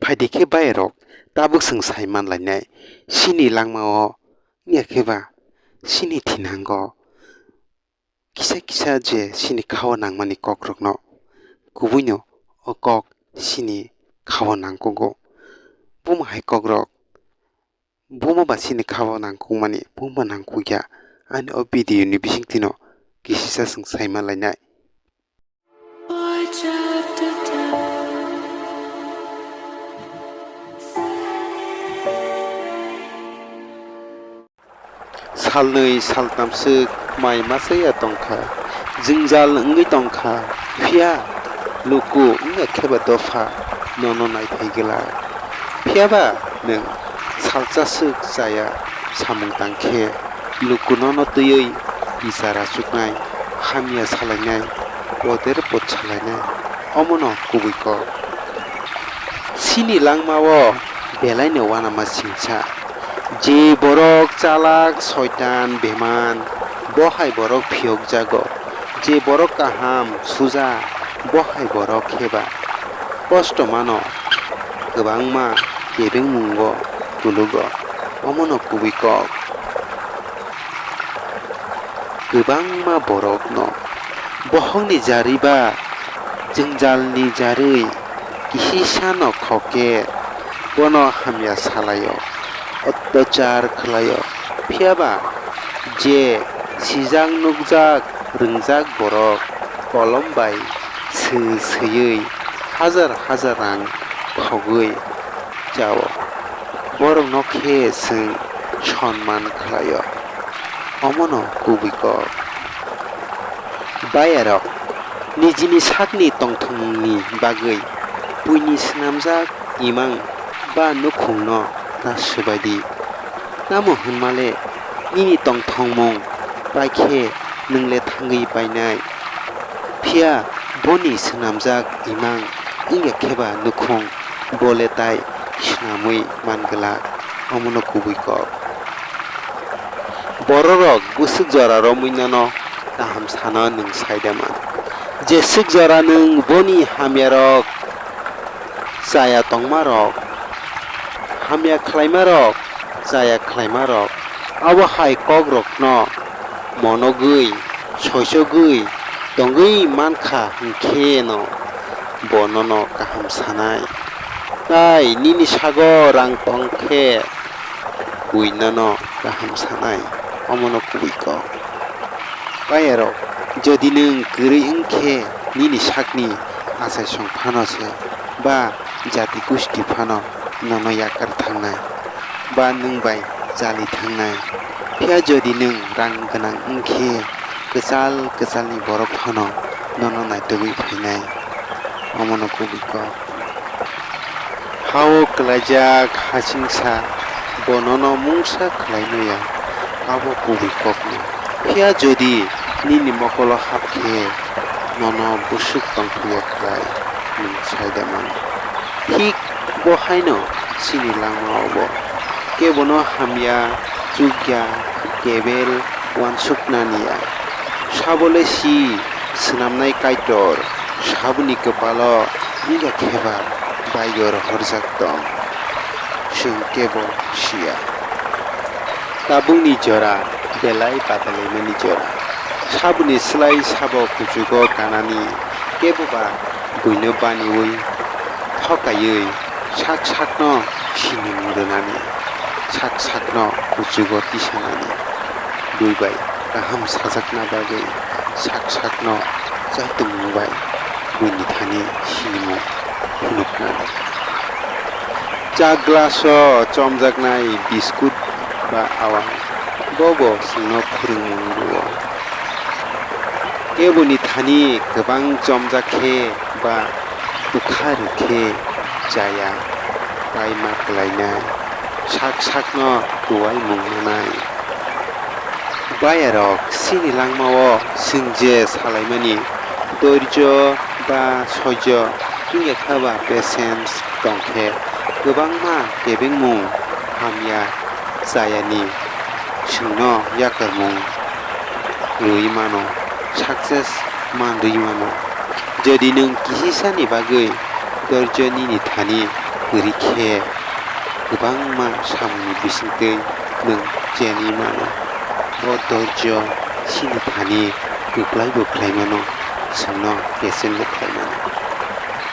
फायदेखे बायरक Tabuk सों साइमान लायनाय सिनि langmao ngekeba sini thinango kisa kisa je sini khawa nangmani kokrokno kubuino o kok sini khawa nangkogo buma hai kokrok buma ba sini khawa nangkukmani buma nangkukya ani o video ni bisingtino kisisa soं saiman lainai salnoi saltamsो mai masaya tongkha jingjal ngui tongkha phia luku ngya kheba dofa nono nai thaigela phiaba nung salchasuk jaya samung tangkhe luku nono tui isara suknai hamia salainai poder pot salainai omono kubuiko sini langmao belaino wanama singsa je borok chalak soitan beman bohai borok phiok jago je borok kaham suja bohai borok kheba kosto mano gobangma kebeng mungo tulugo omono kubiko gobangma borok no bohongni jariba jingjalni jarui kisisano khoke bono hamya salayo अत्याचार खलायो फियाबा जे सिजां नुकजाक रोंजाक बरक कलम बाय सोयै हाजार हाजार रां खगै जाओ बरक नखे सों सन्मान खलायो अमनो कुबिक बायरक निजिनि साकनि तंथंनि बागै पुइनि स्नामजाक इमां बा नुखुंनो नासोबायदि नामो होनमाले निनि तंथंमं बाइखे नोंले थांगै बायनाय फिया बनि सोनामजाक इमां इंगे खेबा नुखुं बोलेताय सोनामै मानगला अमनो कुबैक बररक गुसुक जरा रमुइनानो गाहाम साना नों सायदामान जे सुक जरा नों बनि हामियारक जाया तंमारक hamya khlaimarok jaya khlaimarok abo hai kogrok no monogui soisogui tongui mankha hingkhe no bonono kaham sanai tai nini sago rang tongkhe buinano kaham sanai omono kubuiko bayarok jodi nung gurui wngkhe nini sakni asai song phano se ba jati kusti phano nono yakar thangnai ba nung bai jali thangnai phia jodi nung rang ganang wngkhe kesal kesalni borok phano nono naitogui phainai omono kubuiko hao klaijak hasingsa bonono mungsa khlainoya abo kubuikokno phia jodi nini mokolo hapkhe nono busuk tongphuya khlai nung saidaman hik bohaino sini langmao kebono hamya chukya kebel wansuknaniya sabole si snamnai kaitor sabuni kepalo inga kheba bayor horjak tong sung kebo sia tabungni jora belai patalaimani jora sabuni slai sabo kujugo kanani keboba buino baniwi thokayui sak sakno sini murunani sak sakno kujugo tisanani duibai kaham sajakna bagai sak sakno jaitumungbai buini thani sinimu hunuknani cha glaso chomjaknai biskut ba awang bobo sino phurungmungruo kebuni thani gobang chomjakhe ba tukharukhe jaya baima khlainai sak sakno tuwai mungnai bayarok sini langmao singje salaimani dorjo ba sojo inge khaba patience tongkhe gobangma kebengmung hamya jayani sungno yakarmung rui mano success mandui mano jodi nung kisisani bagai dorjo nini thani बोरैखे गोबां मा सामनि बिसिंदै नों जेनि मानो बदर्य सिनि थानि बोख्लाय मानो सोंनो बेसेन बोख्लाय मानो